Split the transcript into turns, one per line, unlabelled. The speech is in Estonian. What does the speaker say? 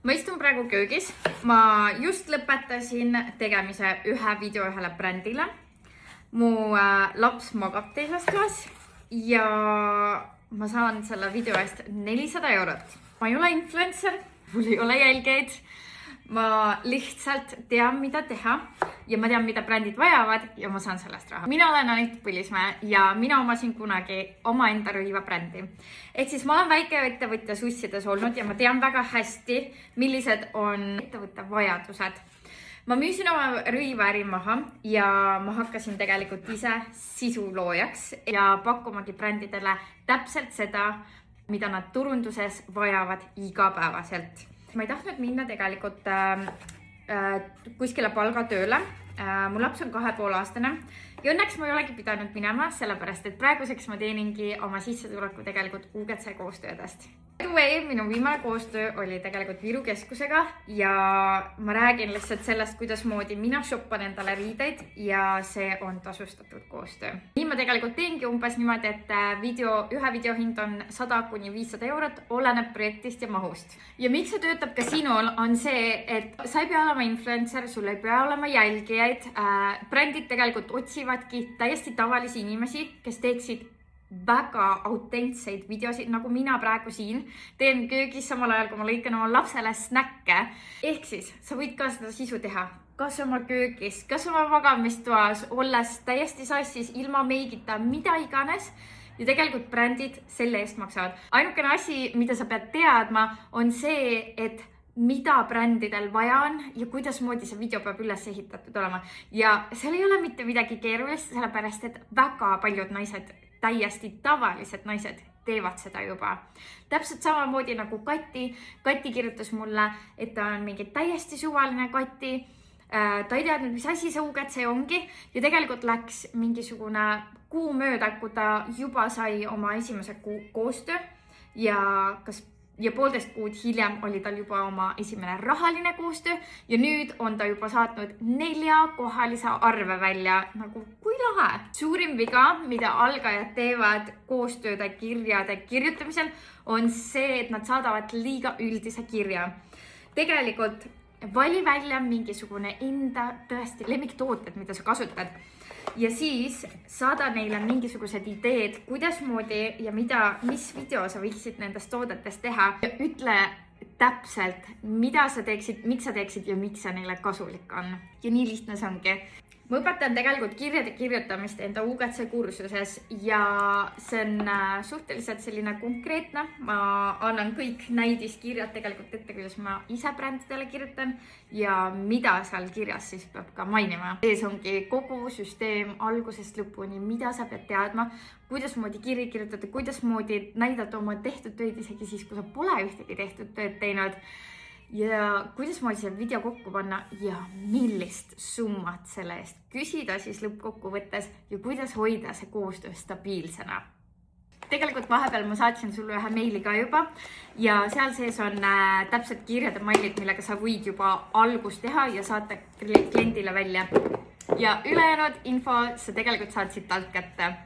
Ma istun praegu köögis. Ma just lõpetasin tegemise ühe video ühele brändile. Mu laps magab teises toas ja ma saan selle video eest 400 eurot. Ma ei ole influencer, mul ei ole jälgijaid. Ma lihtsalt tean, mida teha ja ma tean, mida brändid vajavad ja ma saan sellest raha. Mina olen Anett Põlismäe ja mina omasin kunagi omaenda rõivabrändi. Ehk siis ma olen väike ettevõtja sussides olnud ja ma tean väga hästi, millised on ettevõtte vajadused. Ma müüsin oma rõivaäri maha ja ma hakkasin tegelikult ise sisuloojaks ja pakkumagi brändidele täpselt seda, mida nad turunduses vajavad igapäevaselt. Ma ei tahtnud minna tegelikult kuskile palgatööle. Mu laps on 2,5-aastane ja õnneks ma ei olegi pidanud minema, sellepärast et praeguseks ma teeningi oma sissetuleku tegelikult UGC koostöödest. Minu viimane koostöö oli tegelikult Viru keskusega ja ma räägin lihtsalt sellest, kuidas moodi mina shoppan endale riideid ja see on tasustatud koostöö. Nii ma tegelikult teengi umbes niimoodi, et ühe video hind on 100–500 eurot, oleneb projektist ja mahust. Ja miks see töötab ka sinul on see, et sa ei pea olema influencer, sul ei pea olema jälgijaid. Brändid tegelikult otsivadki täiesti tavalisi inimesi, kes teeksid väga autentseid videosid, nagu mina praegu siin teen köögis samal ajal, kui ma lõikan oma lapsele snäkke. Ehk siis sa võid ka seda sisu teha, kas oma köögis, kas oma magamistoas, olles täiesti sassis, ilma meigita, mida iganes. Ja tegelikult brändid selle eest maksavad. Ainukene asi, mida sa pead teadma, on see, et mida brändidel vaja on ja kuidas moodi see video peab üles ehitatud olema. Ja seal ei ole mitte midagi keerulist, sellepärast et väga paljud naised, täiesti tavalised naised teevad seda juba. Täpselt samamoodi nagu Kati. Kati kirjutas mulle, et ta on mingi täiesti suvaline Kati. Ta ei teadnud, mis asi see UGC ongi ja tegelikult läks mingisugune kuu mööda, kui ta juba sai oma esimese koostöö ja 1,5 kuud hiljem oli tal juba oma esimene rahaline koostöö ja nüüd on ta juba saatnud 4-kohalise arve välja. Nagu kui lahe! Suurim viga, mida algajad teevad koostööde kirjade kirjutamisel, on see, et nad saadavad liiga üldise kirja. Tegelikult vali välja mingisugune enda tõesti lemmiktooted, mida sa kasutad. Ja siis saada neile mingisugused ideed, kuidas moodi ja mis video sa võiksid nendest toodetest teha. Ja ütle täpselt, mida sa teeksid, miks sa teeksid ja miks see neile kasulik on. Ja nii lihtne see ongi. Ma õpetan tegelikult kirjade kirjutamist enda UGC kursuses ja see on suhteliselt selline konkreetne. Ma annan kõik näidiskirjad tegelikult ette, kuidas ma ise brändidele kirjutan ja mida seal kirjas siis peab ka mainima. Sees ongi kogu süsteem algusest lõpuni, mida sa pead teadma, kuidas moodi kirja kirjutada, kuidas moodi näidata oma tehtud tööd isegi siis, kui sa pole ühtegi tehtud tööd teinud. Ja kuidas moodi see video kokku panna ja millist summat selle eest küsida siis lõppkokkuvõttes ja kuidas hoida see koostöö stabiilsena. Tegelikult vahepeal ma saatsin sulle ühe meili ka juba ja seal sees on täpselt kirjade mailid, millega sa võid juba algust teha ja saata kliendile välja. Ja ülejäänud info sa tegelikult saad siit alt kätte.